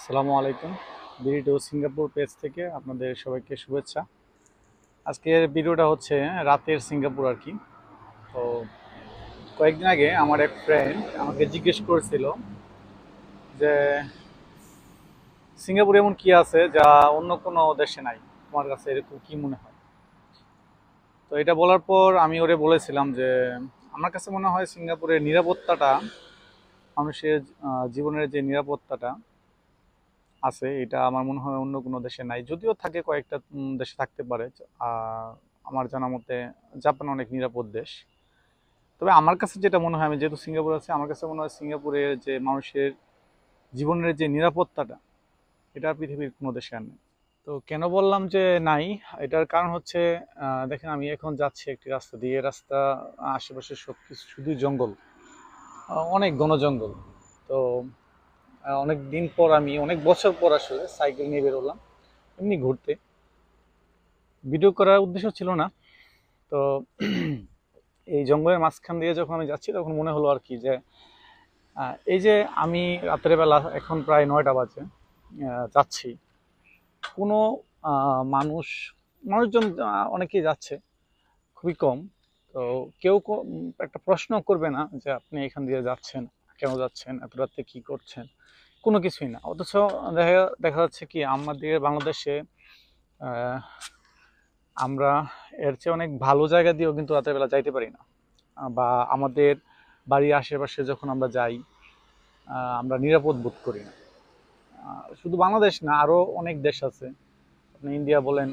আসসালামু আলাইকুম। Video Singapore page থেকে আপনাদের সবাইকে শুভেচ্ছা। আজকের ভিডিওটা হচ্ছে রাতের সিঙ্গাপুর আর কি। তো কয়েকদিন আগে আমার এক ফ্রেন্ড আমাকে জিজ্ঞেস করেছিল যে সিঙ্গাপুরে এমন কি আছে যা অন্য কোনো দেশে নাই, তোমার কাছে এরকম কি মনে হয়? তো এটা বলার পর আমি ওরে বলেছিলাম যে আমার কাছে মনে হয় সিঙ্গাপুরের নিরাপত্তাটা, মানুষের জীবনের যে নিরাপত্তাটা আছে এটা আমার মনে হয় অন্য কোনো দেশে নাই, যদিও থাকে কয়েকটা দেশে থাকতে পারে। আমার জানা মতে জাপান অনেক নিরাপদ দেশ। তবে আমার কাছে যেটা মনে হয়, আমি যেহেতু সিঙ্গাপুর আছে, আমার কাছে মনে হয় সিঙ্গাপুরের যে মানুষের জীবনের যে নিরাপত্তাটা, এটা পৃথিবীর কোনো দেশে আর নেই। তো কেন বললাম যে নাই, এটার কারণ হচ্ছে দেখেন আমি এখন যাচ্ছি একটি রাস্তা দিয়ে, রাস্তা আশেপাশে সব কিছু শুধুই জঙ্গল, অনেক ঘন জঙ্গল। তো অনেক দিন পর, আমি অনেক বছর পর আসলে সাইকেল নিয়ে বেরোলাম এমনি ঘুরতে। ভিডিও করার উদ্দেশ্য ছিল না। তো এই জঙ্গলের মাঝখান দিয়ে যখন আমি যাচ্ছি তখন মনে হলো আর কি যে এই যে আমি রাতের বেলা, এখন প্রায় 9টা বাজে, যাচ্ছি, কোনো মানুষ, মানুষজন অনেকেই যাচ্ছে, খুবই কম। তো কেউ একটা প্রশ্ন করবে না যে আপনি এখান দিয়ে যাচ্ছেন, কেন যাচ্ছেন, এত রাতে কি করছেন, কোনো কিছুই না। অথচ দেখা দেখা যাচ্ছে কি আমাদের বাংলাদেশে আহ, আমরা এর চেয়ে অনেক ভালো জায়গা দিয়েও কিন্তু রাতের বেলা যাইতে পারি না। বা আমাদের বাড়ির আশেপাশে যখন আমরা যাই, আমরা নিরাপদ বোধ করি না। শুধু বাংলাদেশ না, আরও অনেক দেশ আছে, আপনি ইন্ডিয়া বলেন,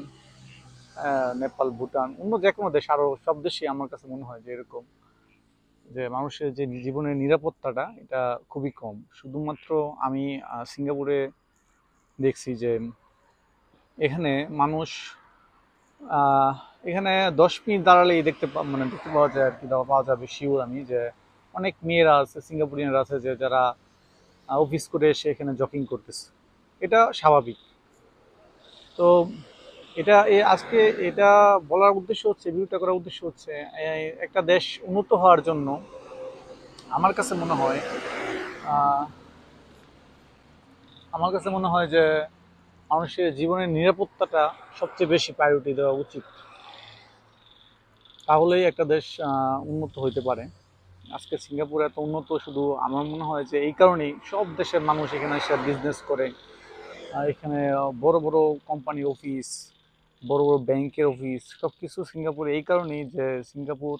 নেপাল, ভুটান, অন্য যে কোনো দেশ, আরও সব দেশই আমার কাছে মনে হয় যে এরকম, যে মানুষের যে জীবনের নিরাপত্তাটা এটা খুবই কম। শুধুমাত্র আমি সিঙ্গাপুরে দেখছি যে এখানে মানুষ, আহ, এখানে 10 মিনিট দাঁড়ালেই মানে দেখতে পাওয়া যায় আর কি, পাওয়া যাবে শিওর আমি, যে অনেক মেয়েরা আছে, সিঙ্গাপুরিয়ানরা আছে, যে যারা অফিস করে এসে এখানে জগিং করতেছে। এটা স্বাভাবিক। তো এটা আজকে এটা বলার উদ্দেশ্য হচ্ছে, ভিডিওটা করার উদ্দেশ্য হচ্ছে একটা দেশ উন্নত হওয়ার জন্য আমার কাছে মনে হয়, আহ, আমার কাছে মনে হয় যে মানুষের জীবনের নিরাপত্তাটা সবচেয়ে বেশি প্রায়োরিটি দেওয়া উচিত। তাহলেই একটা দেশ উন্নত হইতে পারে। আজকে সিঙ্গাপুর এত উন্নত শুধু আমার মনে হয় যে এই কারণেই সব দেশের মানুষ এখানে এসে বিজনেস করে। এখানে বড় বড় কোম্পানি অফিস, বড় বড় ব্যাংকের অফিস, সব কিছু সিঙ্গাপুরে, এই কারণেই যে সিঙ্গাপুর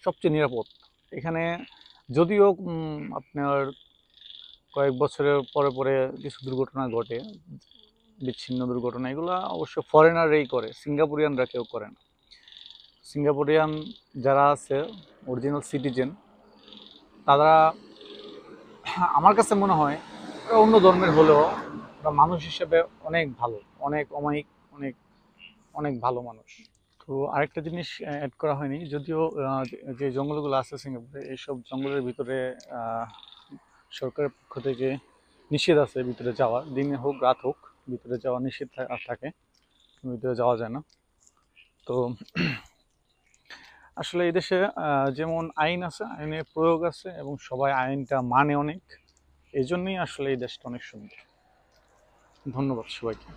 সবচেয়ে নিরাপদ। এখানে যদিও আপনার কয়েক বছরের পরে পরে কিছু দুর্ঘটনা ঘটে, বিচ্ছিন্ন দুর্ঘটনা, এগুলো অবশ্য ফরেনাররাই করে, সিঙ্গাপুরিয়ানরা কেউ করে না। সিঙ্গাপুরিয়ান যারা আছে, অরিজিনাল সিটিজেন, তারা আমার কাছে মনে হয় ওরা অন্য ধর্মের হলেও ওরা মানুষ হিসেবে অনেক ভালো, অনেক অমায়িক, অনেক অনেক ভালো মানুষ। তো আরেকটা জিনিস অ্যাড করা হয়নি, যদিও যে জঙ্গলগুলো আছে সিঙ্গাপুরে, এইসব জঙ্গলের ভিতরে আহ, সরকারের পক্ষ থেকে নিষেধ আছে ভিতরে যাওয়ার, দিনে হোক রাত হোক ভিতরে যাওয়া নিষেধ থাকে, ভিতরে যাওয়া যায় না। তো আসলে এই দেশে যেমন আইন আছে, আইনের প্রয়োগ আছে, এবং সবাই আইনটা মানে অনেক, এই জন্যই আসলে এই দেশটা অনেক সুন্দর। ধন্যবাদ সবাইকে।